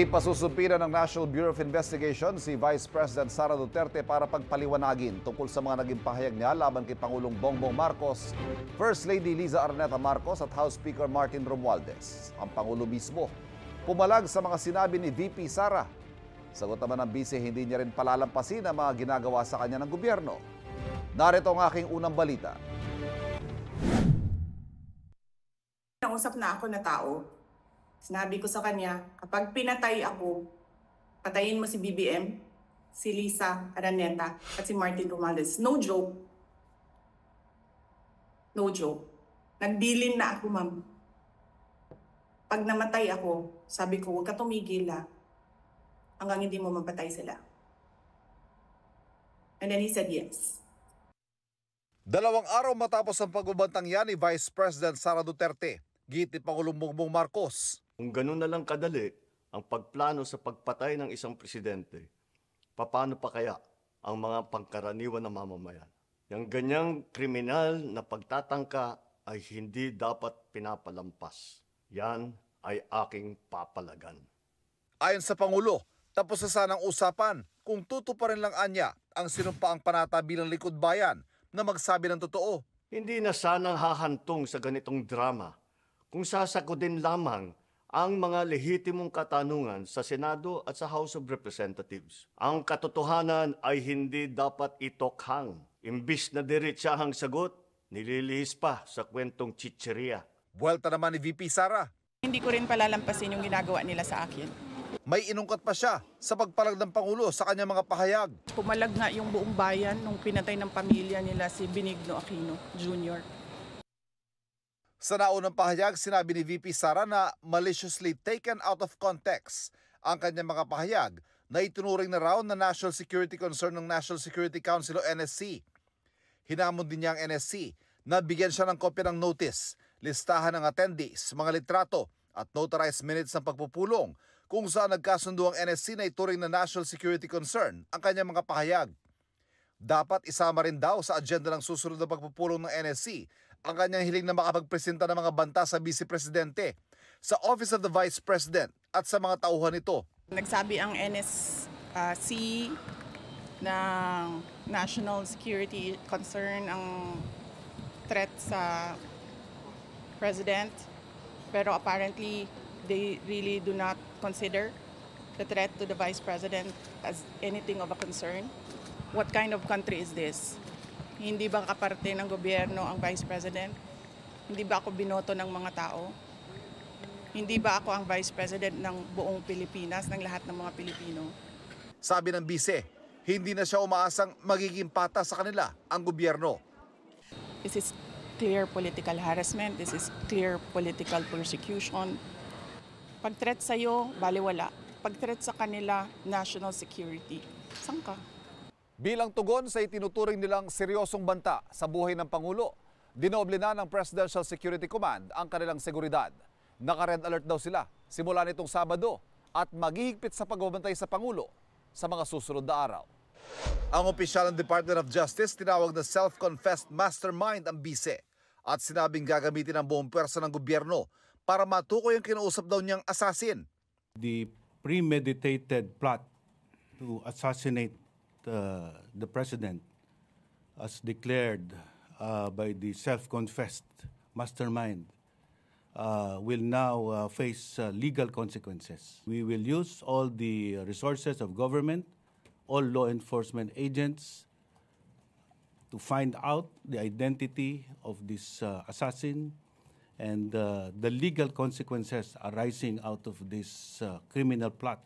Ipasusumpina ng National Bureau of Investigation si Vice President Sara Duterte para pagpaliwanagin tungkol sa mga naging pahayag niya laban kay Pangulong Bongbong Marcos, First Lady Liza Araneta Marcos at House Speaker Martin Romualdez. Ang Pangulo mismo pumalag sa mga sinabi ni VP Sara. Sagot naman ng Vice, hindi niya rin palalampasin ang mga ginagawa sa kanya ng gobyerno. Narito ang aking unang balita. Nausap na ako na tao. Sinabi ko sa kanya, kapag pinatay ako, patayin mo si BBM, si Liza Araneta, at si Martin Romualdez. No joke. No joke. Nagbilin na ako, ma'am. Pag namatay ako, sabi ko, huwag ka tumigil hanggang hindi mo mapatay sila. And then he said yes. 2 araw matapos ang pagbabantang yan ni Vice President Sara Duterte, giit ni Pangulong Bongbong Marcos. Kung ganun na lang kadali ang pagplano sa pagpatay ng isang presidente, paano pa kaya ang mga pangkaraniwan na mamamayan? Yung ganyang kriminal na pagtatangka ay hindi dapat pinapalampas. Yan ay aking papalagan. Ayon sa Pangulo, tapos na sanang usapan kung tutuparin lang anya ang sinumpaang panata bilang likod bayan na magsabi ng totoo. Hindi na sanang hahantong sa ganitong drama kung sasakodin lamang ang mga lehitimong katanungan sa Senado at sa House of Representatives. Ang katotohanan ay hindi dapat itokhang. Imbis na diretsahang sagot, nililihis pa sa kwentong chicheria. Buwelta naman ni VP Sara. Hindi ko rin palalampasin yung ginagawa nila sa akin. May inungkat pa siya sa pagpalag ng Pangulo sa kanyang mga pahayag. Pumalag nga yung buong bayan nung pinatay ng pamilya nila si Benigno Aquino Jr. Sa naunang pahayag, sinabi ni VP Sara na maliciously taken out of context ang kanyang mga pahayag na itunuring na raw na national security concern ng National Security Council o NSC. Hinamon din niya ang NSC na bigyan siya ng kopya ng notice, listahan ng attendees, mga litrato at notarized minutes ng pagpupulong kung saan nagkasundo ang NSC na ituring na national security concern ang kanyang mga pahayag. Dapat isama rin daw sa agenda ng susunod na pagpupulong ng NSC ang kanyang hiling na makapagpresenta ng mga banta sa Vice Presidente, sa Office of the Vice President at sa mga tauhan nito. Nagsabi ang NSC ng national security concern ang threat sa President, pero apparently they really do not consider the threat to the Vice President as anything of a concern. What kind of country is this? Hindi ba kaparte ng gobyerno ang Vice President? Hindi ba ako binoto ng mga tao? Hindi ba ako ang Vice President ng buong Pilipinas, ng lahat ng mga Pilipino? Sabi ng Vice, hindi na siya umaasang magiging patas sa kanila ang gobyerno. This is clear political harassment. This is clear political persecution. Pag-threat sa'yo, baliwala. Pag-threat sa kanila, national security. Saan ka? Bilang tugon sa itinuturing nilang seryosong banta sa buhay ng Pangulo, dinoble na ng Presidential Security Command ang kanilang seguridad. Naka-red alert daw sila simula nitong Sabado at maghihigpit sa pagbabantay sa Pangulo sa mga susunod na araw. Ang opisyal ng Department of Justice tinawag na self-confessed mastermind ang Vice at sinabing gagamitin ang buong pwersa ng gobyerno para matukoy ang kinausap daw niyang assassin. The premeditated plot to assassinate the president, as declared by the self-confessed mastermind, will now face legal consequences. We will use all the resources of government, all law enforcement agents, to find out the identity of this assassin and the legal consequences arising out of this criminal plot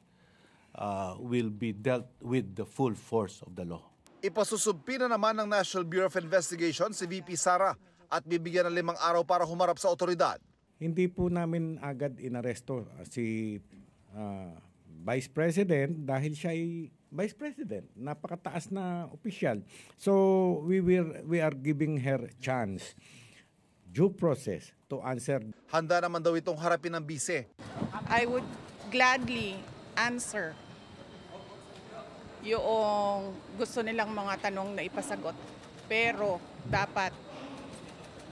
will be dealt with the full force of the law. Ipasusumpina naman ng National Bureau of Investigation si VP Sara at bibigyan ng 5 araw para humarap sa otoridad. Hindi po namin agad inaresto si Vice President dahil siya ay Vice President, napakataas na opisyal. So we are giving her chance, due process to answer. Handa naman daw itong harapin ng Vice. I would gladly answer yung gusto nilang mga tanong na ipasagot. Pero dapat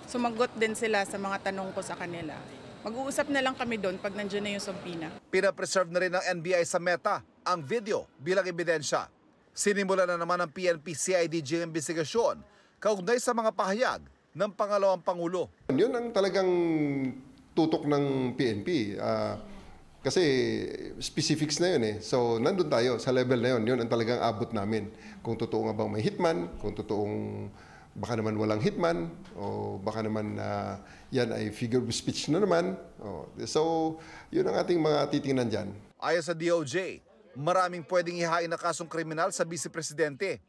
sumagot din sila sa mga tanong ko sa kanila. Mag-uusap na lang kami doon pag nandiyan na yung subpoena. Pinapreserve na rin ng NBI sa Meta ang video bilang ebidensya. Sinimula na naman ng PNP-CIDG investigasyon kaugnay sa mga pahayag ng pangalawang Pangulo. Yun ang talagang tutok ng PNP. Kasi specifics na yun eh. So nandun tayo sa level na yun. Yun ang talagang abot namin. Kung totoo nga bang may hitman, kung totoong baka naman walang hitman, o baka naman yan ay figure of speech na naman. So yun ang ating mga titingnan dyan. Ayon sa DOJ, maraming pwedeng ihain na kasong kriminal sa Vice Presidente.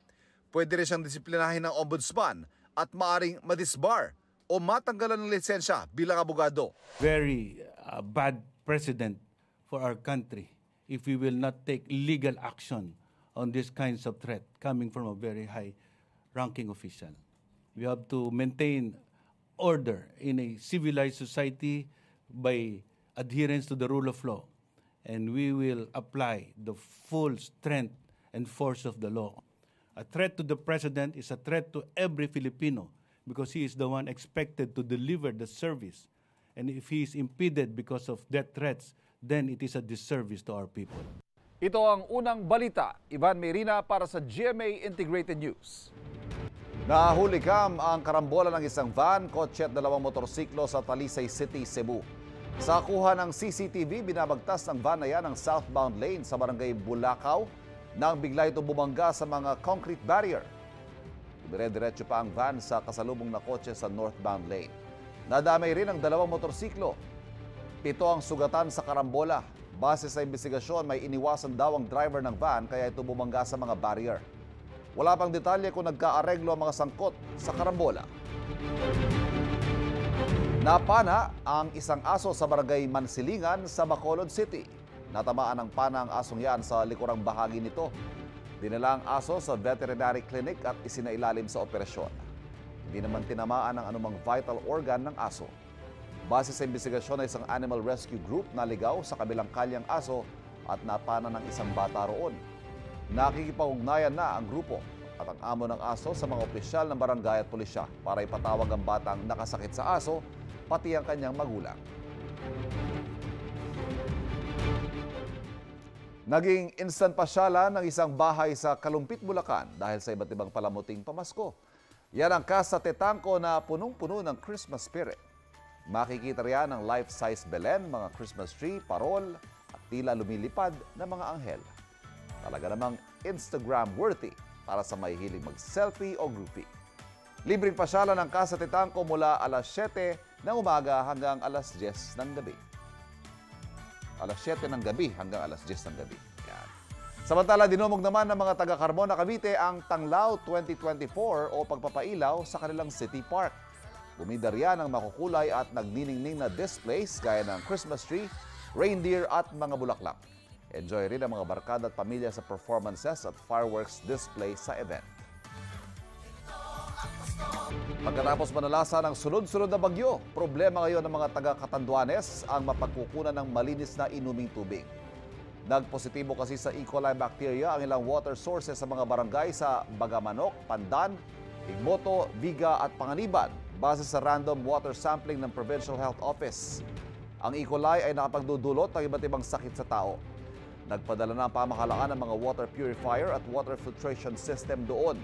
Pwede rin siyang disiplinahin ng ombudsman at maaring madisbar o matanggalan ng lisensya bilang abogado. Very bad precedent for our country if we will not take legal action on these kinds of threat coming from a very high-ranking official. We have to maintain order in a civilized society by adherence to the rule of law, and we will apply the full strength and force of the law. A threat to the president is a threat to every Filipino because he is the one expected to deliver the service. And if he is impeded because of death threats, then it is a disservice to our people. Ito ang unang balita. Ivan Mayrina para sa GMA Integrated News. Nahulikam ang karambola ng isang van, kotse at dalawang motorsiklo sa Talisay City, Cebu. Sa kuha ng CCTV, binabagtas ng van na yan ang southbound lane sa barangay Bulacau nang bigla ito bumangga sa mga concrete barrier. Dire-diretso pa ang van sa kasalubong na kotse sa northbound lane. Nadamay rin ang dalawang motorsiklo. 7 ang sugatan sa karambola. Base sa investigasyon, may iniwasan daw ang driver ng van kaya ito bumangga sa mga barrier. Wala pang detalye kung nagkaareglo ang mga sangkot sa karambola. Napana ang isang aso sa barangay Mansilingan sa Bacolod City. Natamaan ng pana ang asong yan sa likurang bahagi nito. Dinala ang aso sa veterinary clinic at isinailalim sa operasyon. Hindi naman tinamaan ang anumang vital organ ng aso. Base sa investigasyon ng isang animal rescue group na ligaw sa kabilang kalyang aso at napana ng isang bata roon. Nakikipag-ugnayan na ang grupo at ang amo ng aso sa mga opisyal ng barangay at pulisya para ipatawag ang batang nakasakit sa aso pati ang kanyang magulang. Naging instant pasyalan ng isang bahay sa Kalumpit, Bulacan dahil sa iba't ibang palamuting pamasko. Yan ang Casa Tetangco na punong-puno ng Christmas spirit. Makikita riyan ang life-size Belen, mga Christmas tree, parol at tila lumilipad na mga anghel. Talaga namang Instagram-worthy para sa may hiling mag-selfie o groupie. Libreng pasyalan ang Casa Tetangco mula alas 7 ng umaga hanggang alas 10 ng gabi. Alas 7 ng gabi hanggang alas 10 ng gabi. Yan. Samantala, dinumog naman ng mga taga-Carmona, Cavite ang Tanglaw 2024 o pagpapailaw sa kanilang city park. Bumida riyan ang makukulay at nagniningning na displays gaya ng Christmas tree, reindeer at mga bulaklak. Enjoy rin ang mga barkada at pamilya sa performances at fireworks display sa event. Pagkatapos manalasa ng sunod-sunod na bagyo, problema ngayon ng mga taga-Catanduanes ang mapagkukunan ng malinis na inuming tubig. Nagpositibo kasi sa E. coli bacteria ang ilang water sources sa mga barangay sa Bagamanok, Pandan, Igmoto, Viga at Panganiban base sa random water sampling ng Provincial Health Office. Ang E. coli ay nakapagdudulot ng iba't ibang sakit sa tao. Nagpadala na ang pamahalaan ng mga water purifier at water filtration system doon.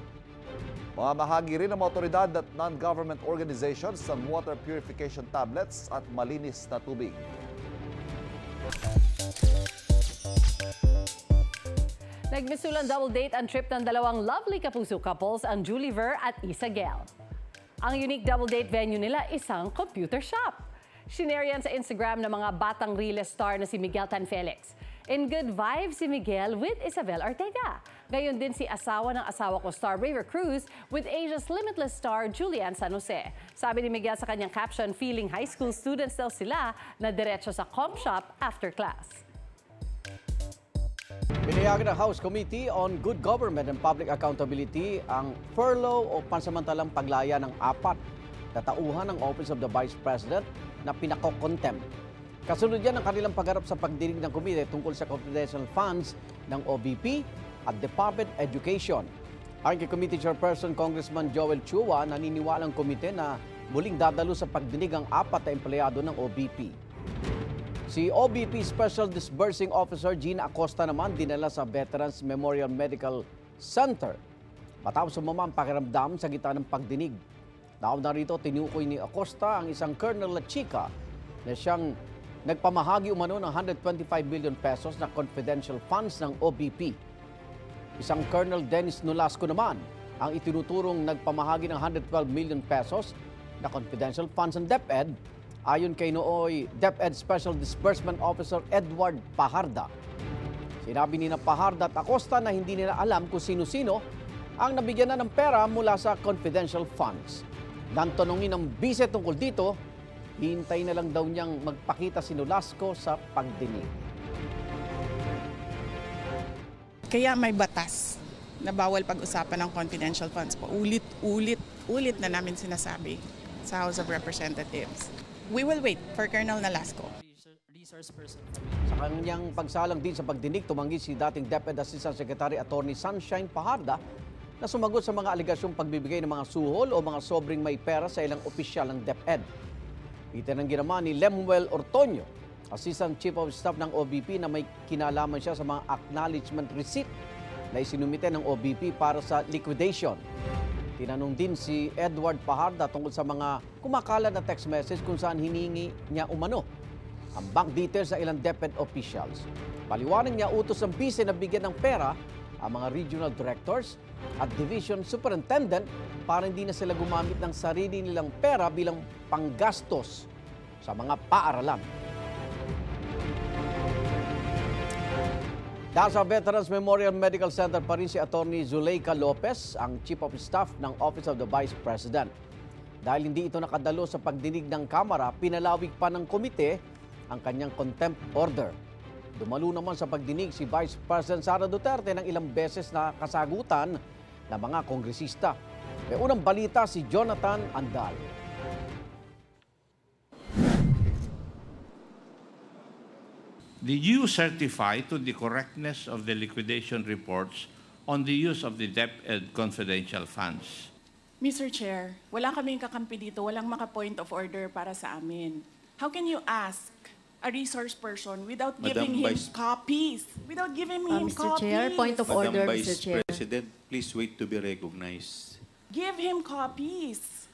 Mamahagi rin ng mga otoridad at non-government organizations ng water purification tablets at malinis na tubig. Nagmisulang double date ang trip ng dalawang lovely kapuso couples, ang Julie Ver at Isa Gel. Ang unique double date venue nila, isang computer shop. Shinare yan sa Instagram ng mga batang Reel star na si Miguel Tan Felix. In good vibes si Miguel with Isabel Ortega. Gayon din si asawa ng asawa ko star River Cruz with Asia's Limitless star Julian San Jose. Sabi ni Miguel sa kanyang caption, feeling high school students daw sila na diretso sa comp shop after class. Pinayagan ng House Committee on Good Government and Public Accountability ang furlough o pansamantalang paglaya ng 4 na tauhan ng Office of the Vice President na pinako-contempt. Kasunod yan ang kanilang pagharap sa pagdinig ng komite tungkol sa confidential funds ng OBP at Department Education. Ayon kay Committee Chairperson Congressman Joel Chua, naniniwala ang komite na muling dadalo sa pagdinig ang 4 na empleyado ng OBP. Si OBP Special Disbursing Officer Gina Acosta naman dinala sa Veterans Memorial Medical Center matapos sumama ang pakiramdam sa gitna ng pagdinig. Nauna rito, tinukoy ni Acosta ang isang Colonel Lachica na siyang nagpamahagi umano ng 125 million pesos na confidential funds ng OBP. Isang Colonel Dennis Nolasco naman ang itinuturong nagpamahagi ng 112 million pesos na confidential funds ng DepEd ayon kay nooy DepEd Special Disbursement Officer Edward Paharda. Sinabi ni Paharda at Acosta na hindi nila alam kung sino-sino ang nabigyan na ng pera mula sa confidential funds. Nang tanongin ng bise tungkol dito, hintay na lang daw niyang magpakita si Nolasco sa pagdinig. Kaya may batas na bawal pag-usapan ng confidential funds po. Ulit na namin sinasabi sa House of Representatives. We will wait for Colonel Nolasco. Sa kanyang pagsalang din sa pagdinig, tumanggi si dating DepEd Assistant Secretary Attorney Sunshine Paharda na sumagot sa mga aligasyong pagbibigay ng mga suhol o mga sobrang may pera sa ilang opisyal ng DepEd. Itinanggi naman ni Lemuel Ortonio, Assistant Chief of Staff ng OBP, na may kinalaman siya sa mga acknowledgement receipt na isinumite ng OBP para sa liquidation. Tinanong din si Edward Paharda tungkol sa mga kumakalat na text message kung saan hiningi niya umano ang bank details sa ilang DepEd officials. Paliwanag niya utos ng bise na bigyan ng pera ang mga regional directors at division superintendent para hindi na sila gumamit ng sarili nilang pera bilang panggastos sa mga paaralan. Dahil sa Veterans Memorial Medical Center pa rin si Atty. Zuleika Lopez, ang Chief of Staff ng Office of the Vice President. Dahil hindi ito nakadalo sa pagdinig ng Kamara, pinalawig pa ng komite ang kanyang contempt order. Dumalo naman sa pagdinig si Vice President Sara Duterte ng ilang beses na kasagutan ng mga kongresista. May unang balita si Jonathan Andal. Did you certify to the correctness of the liquidation reports on the use of the DepEd confidential funds? Mr. Chair, wala kaming kakampi dito, walang maka-point of order para sa amin. How can you ask a resource person without giving him copies? Without giving him Mr. copies. Chair, point of order, Madam Mr. Vice Chair. President, please wait to be recognized. Give him copies.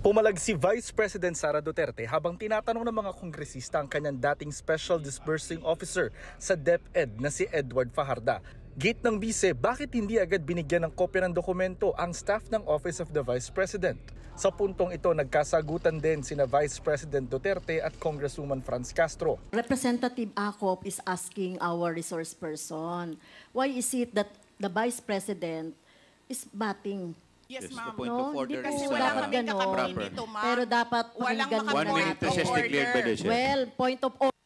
Pumalag si Vice President Sara Duterte habang tinatanong ng mga kongresista ang kanyang dating Special Disbursing Officer sa DepEd na si Edward Paharda. Gate ng bise, bakit hindi agad binigyan ng kopya ng dokumento ang staff ng Office of the Vice President? Sa puntong ito, nagkasagutan din sina Vice President Duterte at Congresswoman Franz Castro. Representative Acop is asking our resource person, why is it that the Vice President is batting? Yes, Yes, ma'am. the point of order Kasi is wala dapat kaming ganon. kakampi dito, ma'am. Pero dapat Walang pakinggan mo 1 minute point of recess declared by the Chair. Well, point of order.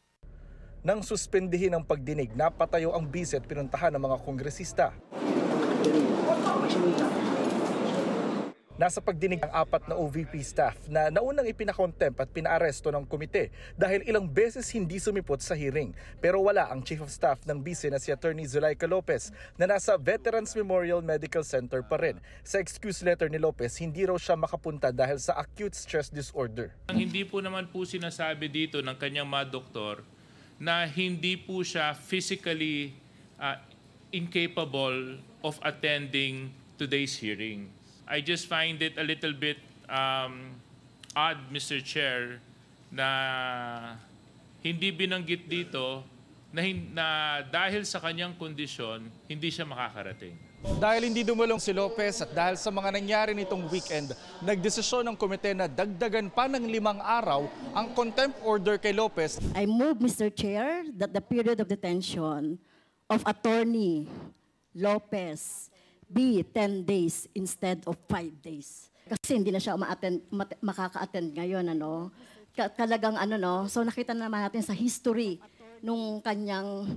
Nang suspendihin ang pagdinig, napatayo ang bise at pinuntahan ng mga kongresista. Nasa pagdinig ang 4 na OVP staff na naunang ipinakontempt at pinaaresto ng komite dahil ilang beses hindi sumipot sa hearing. Pero wala ang Chief of Staff ng bise na si Atty. Zuleika Lopez na nasa Veterans Memorial Medical Center pa rin. Sa excuse letter ni Lopez, hindi raw siya makapunta dahil sa acute stress disorder. Hindi po naman po sinasabi dito ng kanyang mga doktor na hindi po siya physically incapable of attending today's hearing. I just find it a little bit odd, Mr. Chair, na hindi binanggit dito na dahil sa kanyang kondisyon, hindi siya makakarating. Dahil hindi dumulong si Lopez at dahil sa mga nangyari nitong weekend, nagdesisyon ng komite na dagdagan pa ng 5 araw ang contempt order kay Lopez. I move, Mr. Chair, that the period of detention of Attorney Lopez be 10 days instead of 5 days. Kasi hindi na siya makaka-attend ngayon, ano. Talagang ano, no. So nakita naman natin sa history nung kanyang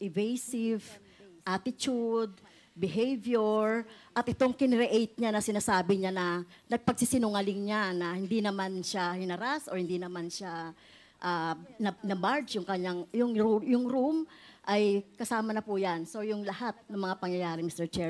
evasive attitude, behavior, at itong kinreate niya na sinasabi niya na nagpagsisinungaling niya na hindi naman siya hinaras or hindi naman siya na-barge yung kanyang yung room ay kasama na po yan. So yung lahat ng mga pangyayari, Mr. Chair.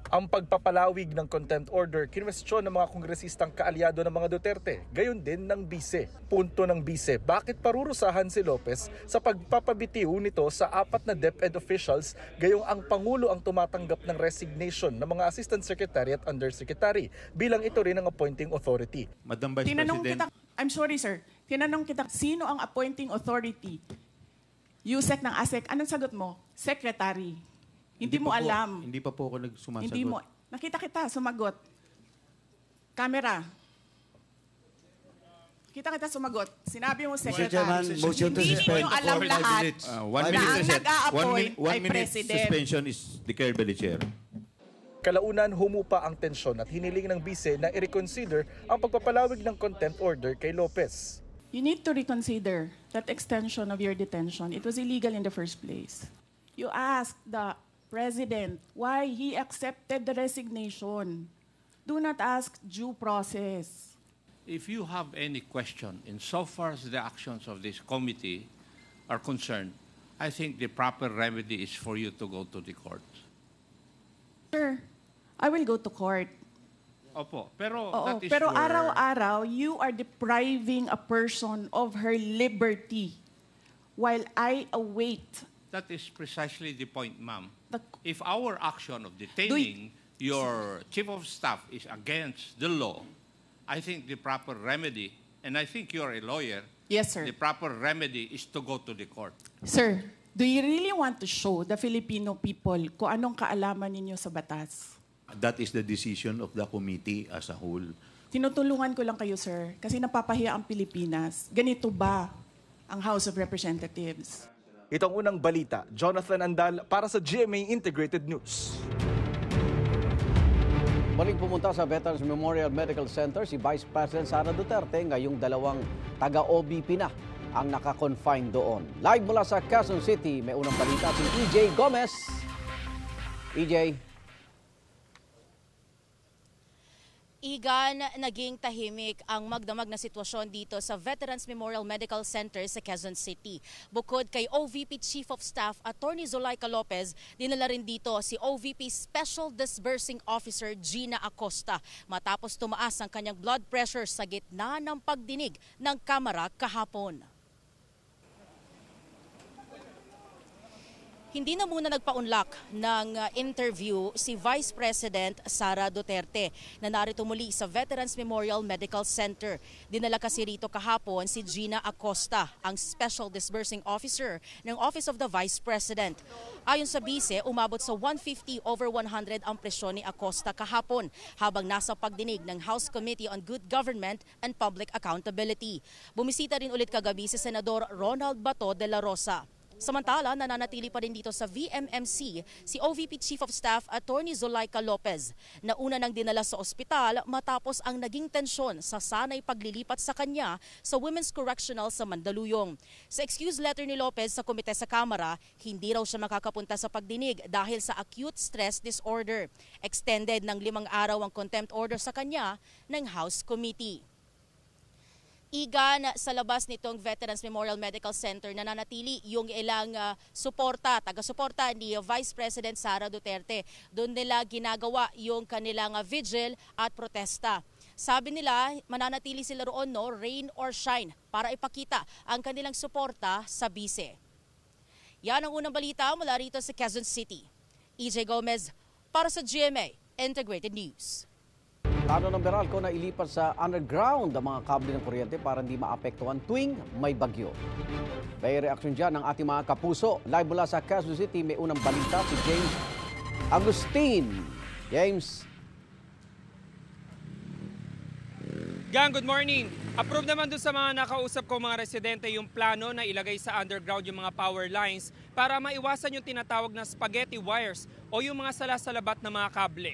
Ang pagpapalawig ng contempt order, kinwestiyon ng mga kongresistang kaalyado ng mga Duterte, gayon din ng bise. Punto ng bise, bakit parurusahan si Lopez sa pagpapabitiw nito sa 4 na DepEd officials, gayong ang Pangulo ang tumatanggap ng resignation ng mga Assistant Secretary at Undersecretary, bilang ito rin ang appointing authority. Madam Vice Tinanong President. I'm sorry sir, tinanong kita, sino ang appointing authority? USEC ng ASEC, anong sagot mo? Secretary. Hindi mo alam. Hindi pa po ako nagsumasagot. Hindi mo. Nakita kita, sumagot. Camera. Kita sumagot. Sinabi mo, Secretary. Hindi ninyo alam lahat na ang nag-a-appoint ay President. Suspension is declared by the Chair. Kalaunan, humupa ang tensyon at hiniling ng bise na i-reconsider ang pagpapalawig ng contempt order kay Lopez. You need to reconsider that extension of your detention. It was illegal in the first place. You asked the President why he accepted the resignation. Do not ask due process. If you have any question insofar as the actions of this committee are concerned, I think the proper remedy is for you to go to the court. Sir, I will go to court. Opo, pero Oo, that is pero where... araw-araw, you are depriving a person of her liberty while I await. That is precisely the point, ma'am. If our action of detaining your chief of staff is against the law, I think the proper remedy, and I think you're a lawyer, yes, sir. The proper remedy is to go to the court. Sir, do you really want to show the Filipino people kung anong kaalaman ninyo sa batas? That is the decision of the committee as a whole. Tinutulungan ko lang kayo, sir, kasi napapahiya ang Pilipinas. Ganito ba ang House of Representatives? Ito ang unang balita. Jonathan Andal para sa GMA Integrated News. Muling pumunta sa Veterans Memorial Medical Center si Vice President Sara Duterte, ngayong 2 taga-OBP na ang naka-confine doon. Live mula sa Quezon City, may unang balita si EJ Gomez. EJ. Igan, naging tahimik ang magdamag na sitwasyon dito sa Veterans Memorial Medical Center sa Quezon City. Bukod kay OVP Chief of Staff Attorney Zulaika Lopez, dinala rin dito si OVP Special Disbursing Officer Gina Acosta matapos tumaas ang kanyang blood pressure sa gitna ng pagdinig ng Kamara kahapon. Hindi na muna nagpaunlak ng interview si Vice President Sara Duterte na narito muli sa Veterans Memorial Medical Center. Dinala kasi rito kahapon si Gina Acosta, ang Special Disbursing Officer ng Office of the Vice President. Ayon sa bise, umabot sa 150/100 ang presyon ni Acosta kahapon habang nasa pagdinig ng House Committee on Good Government and Public Accountability. Bumisita rin ulit kagabi si Senador Ronald Bato de la Rosa. Samantala, nananatili pa rin dito sa VMMC si OVP Chief of Staff Attorney Zulaika Lopez na una nang dinala sa ospital matapos ang naging tensyon sa sanay paglilipat sa kanya sa Women's Correctional sa Mandaluyong. Sa excuse letter ni Lopez sa komite sa Kamara, hindi raw siya makakapunta sa pagdinig dahil sa acute stress disorder. Extended ng 5 araw ang contempt order sa kanya ng House Committee. Igan, sa labas nitong Veterans Memorial Medical Center, nananatili yung ilang taga-suporta ni Vice President Sara Duterte. Doon nila ginagawa yung kanilang vigil at protesta. Sabi nila, mananatili sila roon, rain or shine, para ipakita ang kanilang suporta sa bise. Yan ang unang balita mula rito sa Quezon City. EJ Gomez para sa GMA Integrated News. Plano ng Meralco na ilipat sa underground ang mga kable ng kuryente para hindi maapektuhan tuwing may bagyo. May reaksyon dyan ng ating mga kapuso. Live mula sa Quezon City, may unang balita si James Agustin. James. Gang, good morning. Approve naman doon sa mga nakausap ko mga residente yung plano na ilagay sa underground yung mga power lines para maiwasan yung tinatawag na spaghetti wires o yung mga salasalabat na mga kable.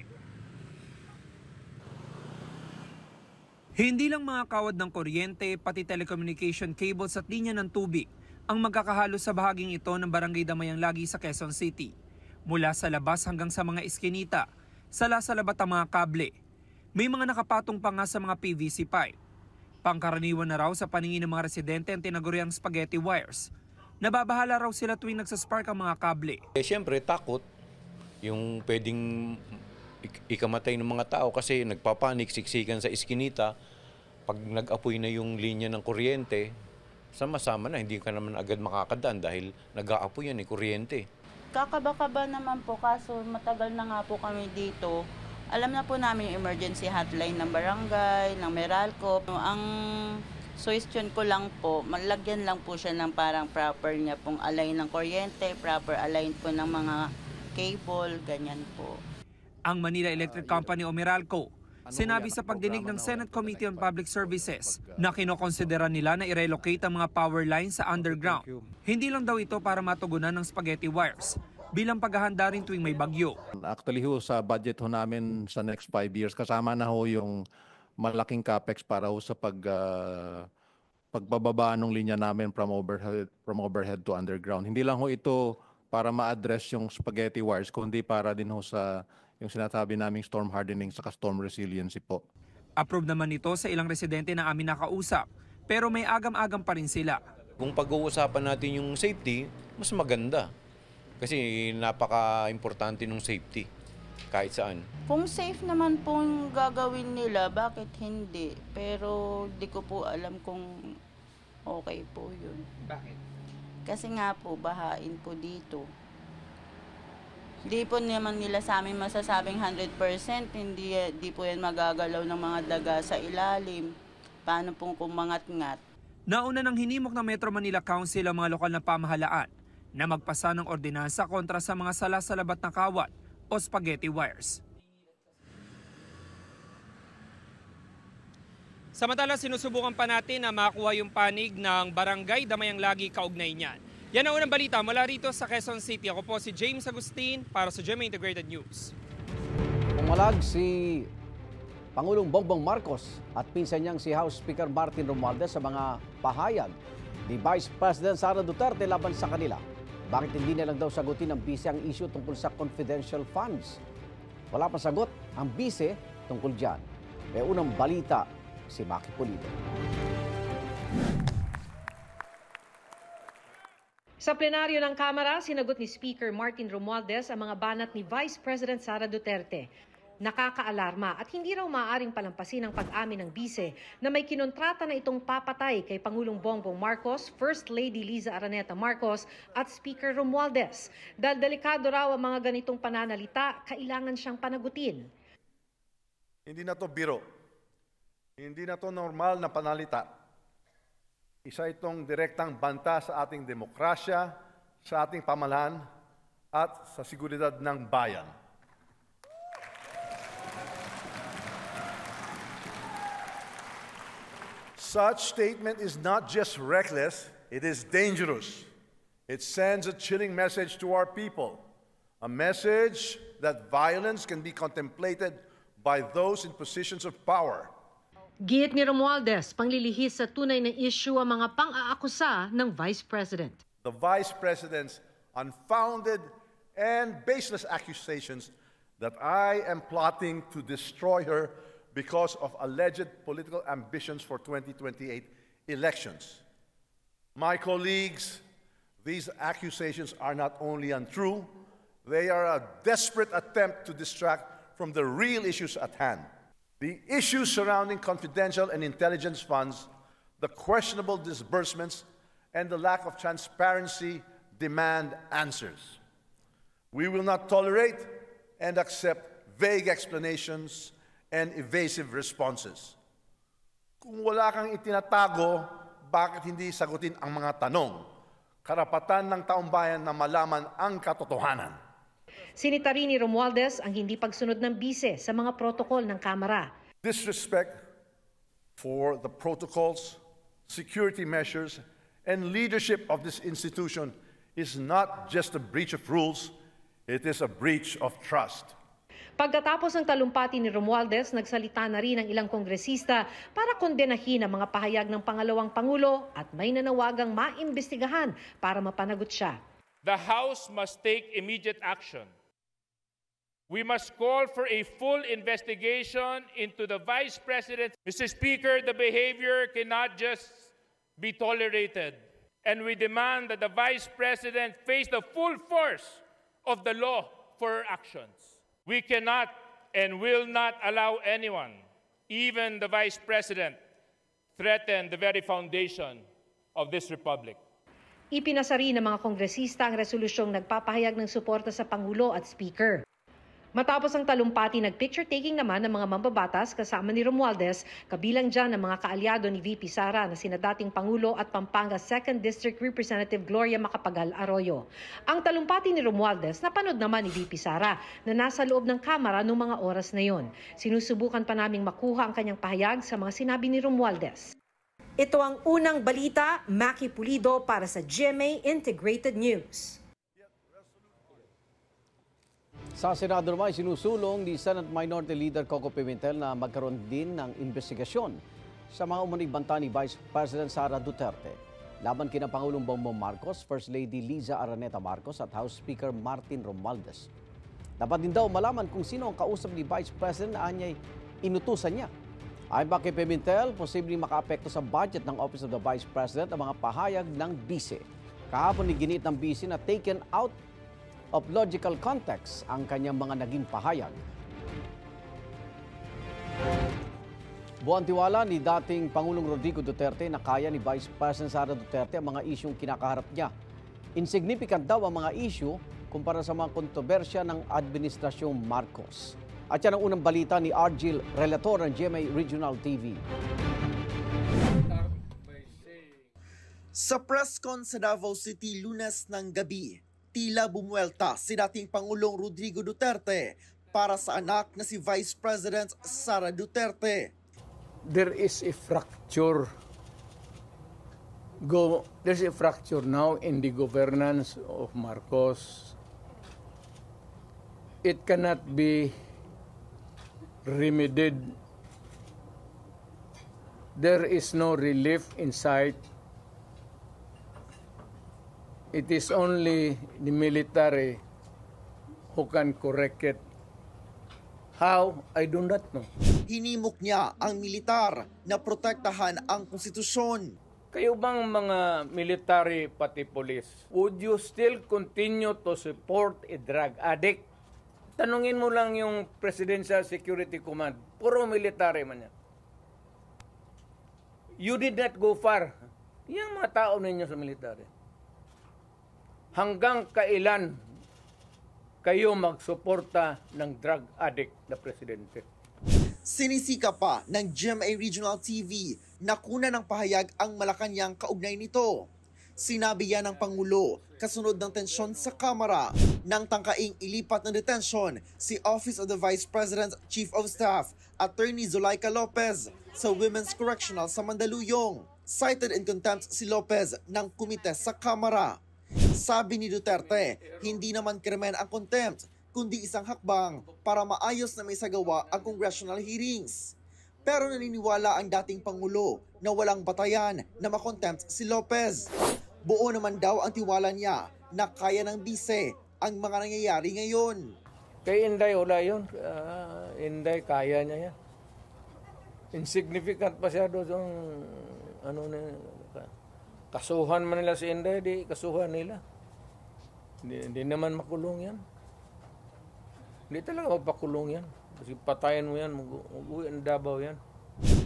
Hindi lang mga kawad ng kuryente, pati telecommunication cables at linya ng tubig ang magkakahalo sa bahaging ito ng Barangay Damayang Lagi sa Quezon City. Mula sa labas hanggang sa mga iskinita, salasalabat ang mga kable. May mga nakapatong pa nga sa mga PVC pipe. Pangkaraniwan na raw sa paningin ng mga residente ang tinaguriang spaghetti wires. Nababahala raw sila tuwing nagsaspark ang mga kable. Siyempre takot yung pwedeng ikamatay ng mga tao kasi nagpapanik, siksikan sa iskinita. Pag nag-apoy na yung linya ng kuryente, sama-sama na, hindi ka naman agad makakadaan dahil nag-aapoy yan, kuryente. Kakaba-kaba naman po, kaso matagal na nga po kami dito. Alam na po namin yung emergency hotline ng barangay, ng Meralco. Ang suggestion ko lang po, malagyan lang po siya ng parang proper niya pong align ng kuryente, proper align po ng mga cable, ganyan po. Ang Manila Electric Company o Meralco, sinabi sa pagdinig ng Senate Committee on Public Services na kinokonsidera nila na i-relocate ang mga power lines sa underground. Hindi lang daw ito para matugunan ng spaghetti wires, bilang paghahanda rin tuwing may bagyo. Actually ho, sa budget ho namin sa next 5 years, kasama na ho yung malaking capex para ho sa pagbababa ng linya namin from overhead to underground. Hindi lang ho ito para ma-address yung spaghetti wires, kundi para din ho sa yung sinasabi naming storm hardening sa storm resiliency po. Approve naman ito sa ilang residente na amin nakausap, pero may agam-agam pa rin sila. Kung pag-uusapan natin yung safety, mas maganda. Kasi napaka-importante ng safety kahit saan. Kung safe naman pong gagawin nila, bakit hindi? Pero di ko po alam kung okay po yun. Bakit? Kasi nga po, bahain po dito. Di po naman nila sa amin masasabing 100%, di po yan magagalaw ng mga daga sa ilalim. Paano pong kumangat-ngat? Nauna nang hinimok ng Metro Manila Council ang mga lokal na pamahalaan na magpasa ng ordinansa kontra sa mga salasalabat na kawat o spaghetti wires. Samantala, sinusubukan pa natin na makuha yung panig ng barangay Damayang Lagi kaugnay niyan. Yan ang unang balita mula rito sa Quezon City. Ako po si James Agustin para sa GMA Integrated News. Pumalag si Pangulong Bongbong Marcos at pinsan niyang si House Speaker Martin Romualdez sa mga pahayag ni Vice President Sara Duterte laban sa kanila. Bakit hindi na lang daw sagutin ng bise ang issue tungkol sa confidential funds? Wala pang sagot ang bise tungkol dyan. May unang balita si Maki Pulido. Sa plenaryo ng Kamara, sinagot ni Speaker Martin Romualdez ang mga banat ni Vice President Sara Duterte. Nakakaalarma at hindi raw maaaring palampasin ang pag-amin ng bise na may kinontrata na itong papatay kay Pangulong Bongbong Marcos, First Lady Liza Araneta Marcos at Speaker Romualdez. Dahil delikado raw ang mga ganitong pananalita, kailangan siyang panagutin. Hindi na to biro. Hindi na to normal na panalita. Isa itong direktang banta sa ating demokrasya, sa ating pamahalaan at sa seguridad ng bayan. Such statement is not just reckless, it is dangerous. It sends a chilling message to our people, a message that violence can be contemplated by those in positions of power. Giit ni Romualdez, panglilihis sa tunay na issue ang mga pang-aakusa ng Vice President. The Vice President's unfounded and baseless accusations that I am plotting to destroy her because of alleged political ambitions for 2028 elections. My colleagues, these accusations are not only untrue, they are a desperate attempt to distract from the real issues at hand. The issues surrounding confidential and intelligence funds, the questionable disbursements, and the lack of transparency demand answers. We will not tolerate and accept vague explanations and evasive responses. Kung wala kang itinatago, bakit hindi sagutin ang mga tanong? Karapatan ng taumbayan na malaman ang katotohanan. Sinita rin ni Romualdez ang hindi pagsunod ng bise sa mga protokol ng Kamara. Disrespect for the protocols, security measures, and leadership of this institution is not just a breach of rules, it is a breach of trust. Pagkatapos ng talumpati ni Romualdez, nagsalita na rin ang ilang kongresista para kondenahin ang mga pahayag ng pangalawang Pangulo at may nanawagang maimbestigahan para mapanagot siya. The House must take immediate action. We must call for a full investigation into the Vice President. Mr. Speaker, the behavior cannot just be tolerated. And we demand that the Vice President face the full force of the law for her actions. We cannot and will not allow anyone, even the Vice President, threaten the very foundation of this republic. Ipinasa rin ng mga kongresista ang resolusyong nagpapahayag ng suporta sa Pangulo at Speaker. Matapos ang talumpati, nag-picture-taking naman ng mga mambabatas kasama ni Romualdez, kabilang dyan ang mga kaalyado ni VP Sara na sina dating Pangulo at Pampanga 2nd District Representative Gloria Macapagal Arroyo. Ang talumpati ni Romualdez napanood naman ni VP Sara na nasa loob ng kamera noong mga oras na yon. Sinusubukan pa naming makuha ang kanyang pahayag sa mga sinabi ni Romualdez. Ito ang unang balita, Maki Pulido para sa GMA Integrated News. Sa Senado naman, sinusulong ni Senate Minority Leader Coco Pimentel na magkaroon din ng investigasyon sa mga umunig banta ni Vice President Sara Duterte laban kina Pangulong Bongbong Marcos, First Lady Liza Araneta Marcos at House Speaker Martin Romualdez. Dapat din daw malaman kung sino ang kausap ni Vice President na anyay inutusan niya. Ayon pa kay Pimentel, posibleng makaapekto sa budget ng Office of the Vice President ang mga pahayag ng bise. Kahapon iginiit ng bise na taken out of logical context ang kanyang mga naging pahayag. Buwan tiwala ni dating Pangulong Rodrigo Duterte na kaya ni Vice President Sara Duterte ang mga isyong kinakaharap niya. Insignificant daw ang mga isyu kumpara sa mga kontrobersya ng Administrasyong Marcos. At yan ang unang balita ni Argil Relator ng GMA Regional TV. Sa press con sa Davao City Lunes ng gabi, tila bumuelta si dating Pangulong Rodrigo Duterte para sa anak na si Vice President Sara Duterte. There is a fracture. There's a fracture now in the governance of Marcos. It cannot be remedied. There is no relief in sight. It is only the military who can correct it. How? I do not know. Hinimok niya ang militar na protektahan ang konstitusyon. Kayo bang mga military pati police, would you still continue to support a drug addict? Tanungin mo lang yung Presidential Security Command. Puro military man yan. You did not go far. Yung mga tao ninyo sa military. Hanggang kailan kayo magsuporta ng drug addict na presidente? Sinisika pa ng GMA Regional TV na kuna ng pahayag ang Malacanang kaugnay nito. Sinabi yan ng Pangulo kasunod ng tensyon sa Kamara nang tangkaing ilipat ng detensyon si Office of the Vice President Chief of Staff Attorney Zulaika Lopez sa Women's Correctional sa Mandaluyong. Cited in contempt si Lopez ng komite sa Kamara. Sabi ni Duterte, hindi naman krimen ang contempt, kundi isang hakbang para maayos na may sagawa ang congressional hearings. Pero naniniwala ang dating Pangulo na walang batayan na makontempt si Lopez. Buo naman daw ang tiwala niya na kaya ng bise ang mga nangyayari ngayon. Kay Inday, wala yun. Inday, kaya niya yan. Insignificant pa siya doon. Kasuhan man nila si Inday, di kasuhan nila. Hindi naman makulong yan. Hindi talaga magpakulong yan. Kasi patayin mo yan, mag-uwi ang Davao yan.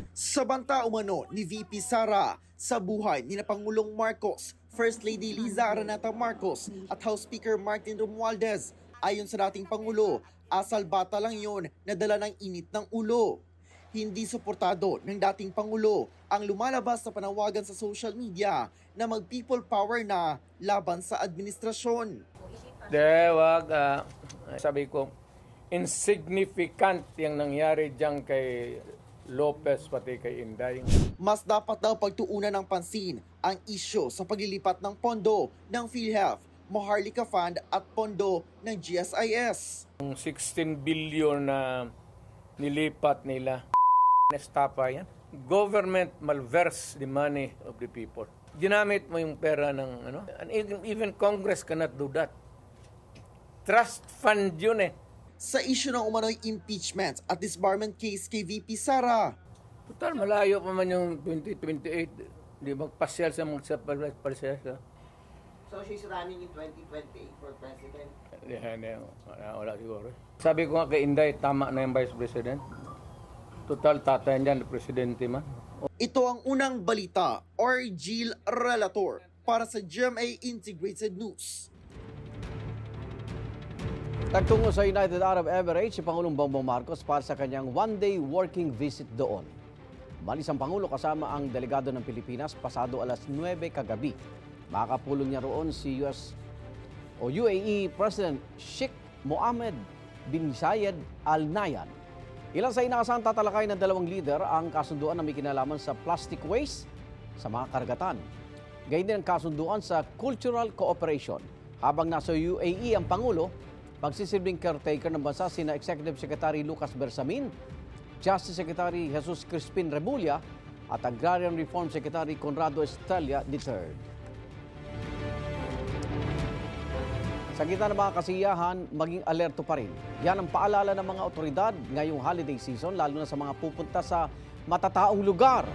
Sa banta umano ni VP Sara sa buhay ni Pangulong Marcos, First Lady Liza Araneta Marcos at House Speaker Martin Romualdez, ayon sa dating Pangulo, asal bata lang yon na dala ng init ng ulo. Hindi suportado ng dating Pangulo ang lumalabas na panawagan sa social media na mag-people power na laban sa administrasyon. Wag. Sabi ko, insignificant yung nangyari dyan kay Lopez pati kay Inday. Mas dapat daw pagtuunan ng pansin ang isyo sa paglilipat ng pondo ng PhilHealth, Maharlika Fund at pondo ng GSIS. Yung 16 billion na nilipat nila, nestapa yan. Government malverse the money of the people. Ginamit mo yung pera ng and even Congress cannot do that. Trust fund yun eh. Sa issue ng umano'y impeachment at disbarment case kay VP Sara. Total, malayo pa man yung 2028. Di magpasyal sa mga pasyal ka. So she's running in 2028 for president? Wala siguro. Sabi ko nga kay Inday, tama na yung Vice President. Total, tatay niyan, Presidente man. Ito ang unang balita, Argil Relator, para sa GMA Integrated News. Nagtungo sa United Arab Emirates si Pangulong Bongbong Marcos para sa kanyang one-day working visit doon. Malis ang Pangulo kasama ang delegado ng Pilipinas pasado alas 9 kagabi. Makakapulong niya roon si UAE President Sheikh Mohammed bin Zayed Al Nahyan. Ilan sa inaasahang tatalakay ng dalawang leader ang kasunduan na may kinalaman sa plastic waste sa mga karagatan. Gayun din ang kasunduan sa cultural cooperation. Habang nasa UAE ang Pangulo, pagsisilbing caretaker ng bansa sina Executive Secretary Lucas Bersamin, Justice Secretary Jesus Crispin Remulla at Agrarian Reform Secretary Conrado Estrella III. Sa gitna ng mga kasiyahan, maging alerto pa rin. Yan ang paalala ng mga otoridad ngayong holiday season, lalo na sa mga pupunta sa matataong lugar.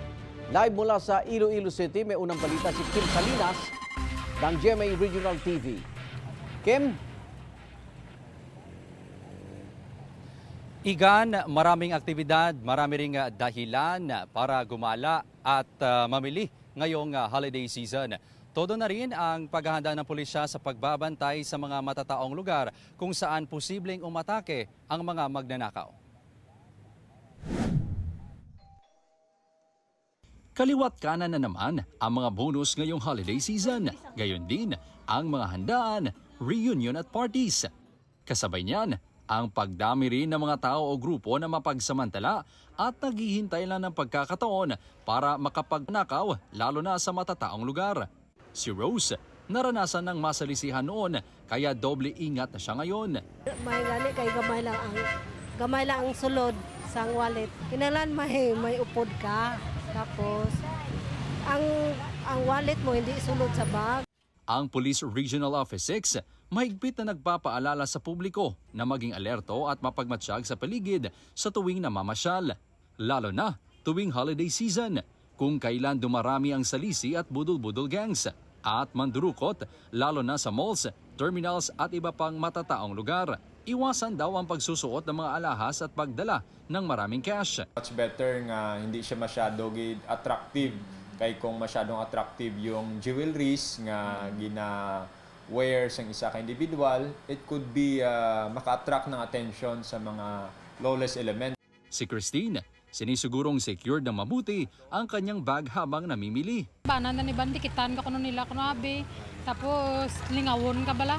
Live mula sa Iloilo City, may unang balita si Kim Salinas ng GMA Regional TV. Kim? Igan, maraming aktibidad, marami ring dahilan para gumala at mamili ngayong holiday season. Todo na rin ang paghahanda ng pulisya sa pagbabantay sa mga matataong lugar kung saan posibleng umatake ang mga magnanakaw. Kaliwat kanan na naman ang mga bonus ngayong holiday season. Gayon din ang mga handaan, reunion at parties. Kasabay niyan, ang pagdami rin ng mga tao o grupo na mapagsamantala at naghihintay lang ng pagkakataon para makapagnakaw lalo na sa matataong lugar. Si Rose, naranasan ng masalisihan noon kaya doble ingat na siya ngayon. May gani kay gamay lang ang sulod sa wallet. Kinalan may upod ka. Tapos ang wallet mo hindi sulod sa bag. Ang Police Regional Office 6 mahigpit na nagpapaalala sa publiko na maging alerto at mapagmatsyag sa paligid sa tuwing namamasyal. Lalo na tuwing holiday season, kung kailan dumarami ang salisi at budol-budol gangs at mandurukot, lalo na sa malls, terminals at iba pang matataong lugar. Iwasan daw ang pagsusuot ng mga alahas at pagdala ng maraming cash. Much better nga hindi siya masyado attractive. Kay kung masyadong attractive yung jewelries nga gina-wear sa isa ka individual, it could be maka-attract ng attention sa mga lawless element. Si Christine, sinisigurong secured na mabuti ang kanyang bag habang namimili. Banan na ni bandi kitan ka kuno nila kuno abi. Tapos lingawon ka bala.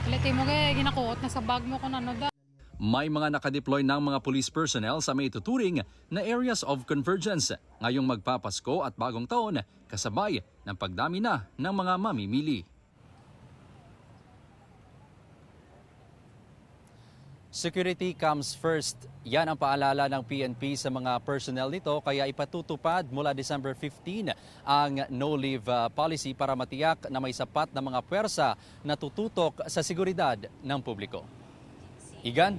Paliti mo kay ginakuot na sa bag mo kuno ano da. May mga nakadeploy ng mga police personnel sa may tuturing na areas of convergence ngayong magpapasko at bagong taon kasabay ng pagdami na ng mga mamimili. Security comes first. Yan ang paalala ng PNP sa mga personnel nito kaya ipatutupad mula December 15 ang no-leave policy para matiyak na may sapat na mga pwersa na tututok sa seguridad ng publiko. Igan?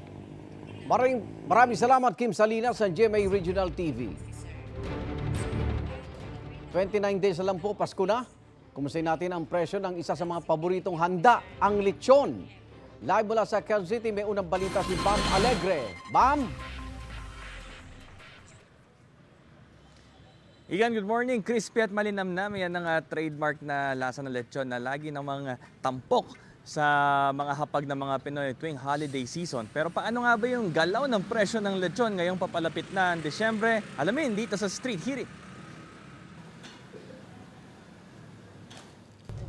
Maraming salamat Kim Salinas sa GMA Regional TV. 29 days na lang po, Pasko na. Kumustahin natin ang presyo ng isa sa mga paboritong handa, ang lechon. Live mula sa Quezon City, may unang balita si Bam Alegre. Bam! Igan, good morning. Crispy at malinamnam. Yan ang trademark na lasa ng lechon na lagi ng mga tampok sa mga hapag ng mga Pinoy tuwing holiday season. Pero paano nga ba yung galaw ng presyo ng lechon ngayong papalapit na ang Desyembre? Alamin dito sa Street Hearing.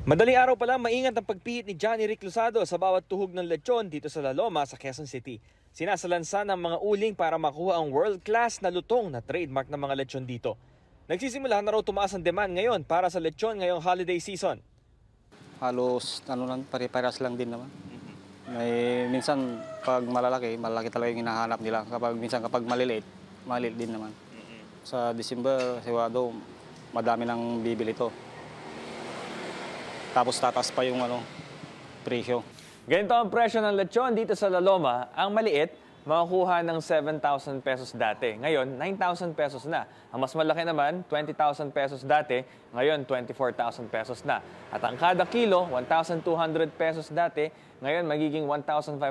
Madaling araw pa lang, maingat ang pagpihit ni Johnny Rick Losado sa bawat tuhog ng lechon dito sa La Loma sa Quezon City. Sinasalansan ng mga uling para makuha ang world-class na lutong na trademark ng mga lechon dito. Nagsisimula na raw tumaas ang demand ngayon para sa lechon ngayong holiday season. Halos pare-paras lang din naman. May minsan pag malalaki talaga yung hinahanap nila. Kapag maliliit din naman. Sa December, sigurado madami nang bibili ito. Tapos tatas pa yung presyo. Ganito ang presyo ng lechon dito sa La Loma. Ang maliit, makakuha ng 7,000 pesos dati. Ngayon, 9,000 pesos na. Ang mas malaki naman, 20,000 pesos dati. Ngayon, 24,000 pesos na. At ang kada kilo, 1,200 pesos dati. Ngayon, magiging 1,500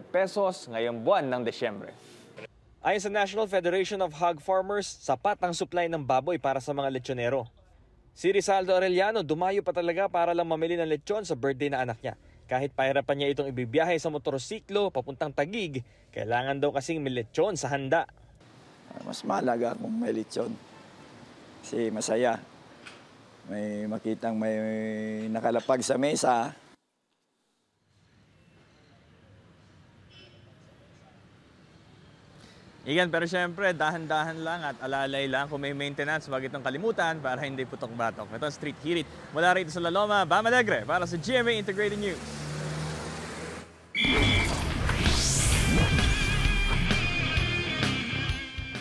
pesos ngayong buwan ng Desyembre. Ayon sa National Federation of Hog Farmers, sapat ang supply ng baboy para sa mga lechonero. Si Rizaldo Arellano dumayo pa talaga para lang mamili ng lechon sa birthday na anak niya. Kahit pahirapan niya itong ibibiyahe sa motorsiklo papuntang Taguig, kailangan daw kasing may lechon sa handa. Mas mahalaga kung may lechon. Kasi masaya. May makitang may nakalapag sa mesa. Igan, pero syempre, dahan-dahan lang at alalay lang kung may maintenance, wag itong kalimutan para hindi putok-batok. Ito ang Street Hirit mula rito sa La Loma, Bam Alegre para sa GMA Integrated News.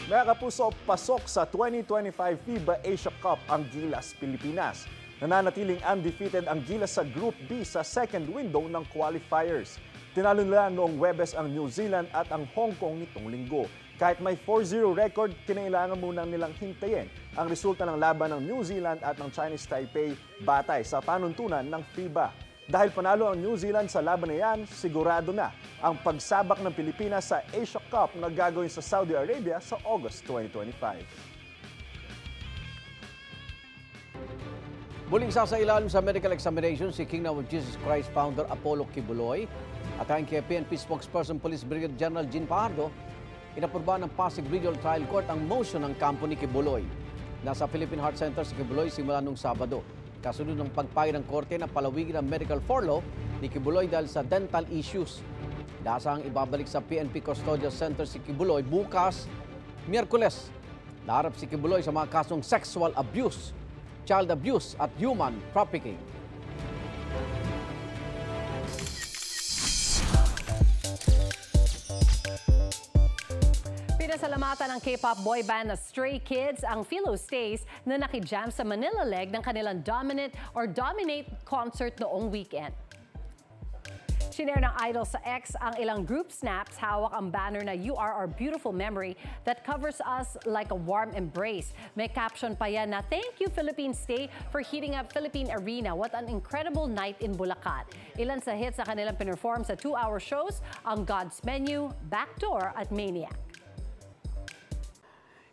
Mga kapuso, pasok sa 2025 FIBA Asia Cup ang Gilas Pilipinas. Nananatiling undefeated ang Gilas sa Group B sa second window ng qualifiers. Tinalo nila noong Huwebes ang New Zealand at ang Hong Kong nitong linggo. Kahit may 4-0 record, kinailangan muna nilang hintayin ang resulta ng laban ng New Zealand at ng Chinese Taipei batay sa panuntunan ng FIBA. Dahil panalo ang New Zealand sa laban na yan, sigurado na ang pagsabak ng Pilipinas sa Asia Cup na gagawin sa Saudi Arabia sa August 2025. Muling sasailalim sa medical examination si Kingdom of Jesus Christ founder Apollo Kibuloy at ayon kay PNP spokesperson Police Brigadier General Jean Pardo, inapurba ng Pasig Regional Trial Court ang motion ng kampo ni Kibuloy. Nasa Philippine Heart Center si Kibuloy simula nung Sabado. Kasunod ng pagpayag ng korte na palawigin ang medical furlough ni Kibuloy dahil sa dental issues. Dasang ibabalik sa PNP Custodial Center si Kibuloy bukas, Miyerkules. Naharap si Kibuloy sa mga kasong sexual abuse, child abuse at human trafficking. Pinasalamatan ng K-pop boy band na Stray Kids ang Philo Stays na nakijam sa Manila leg ng kanilang Dominate concert noong weekend. Shinare ng Idol sa X ang ilang group snaps, hawak ang banner na "You are our beautiful memory that covers us like a warm embrace." May caption pa yan na "Thank you Philippine Stay for heating up Philippine Arena. What an incredible night in Bulacan." Ilan sa hits na kanilang pinerform sa 2-hour shows ang God's Menu, Backdoor at Maniac.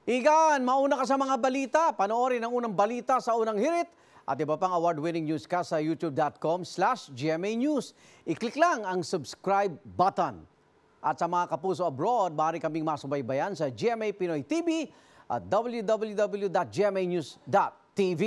Igan, mauna ka sa mga balita. Panoorin ang unang balita sa unang hirit at iba pang award-winning newscast sa youtube.com/GMA News. I-click lang ang subscribe button. At sa mga kapuso abroad, maaari kaming masubaybayan sa GMA Pinoy TV at www.gmanews.tv.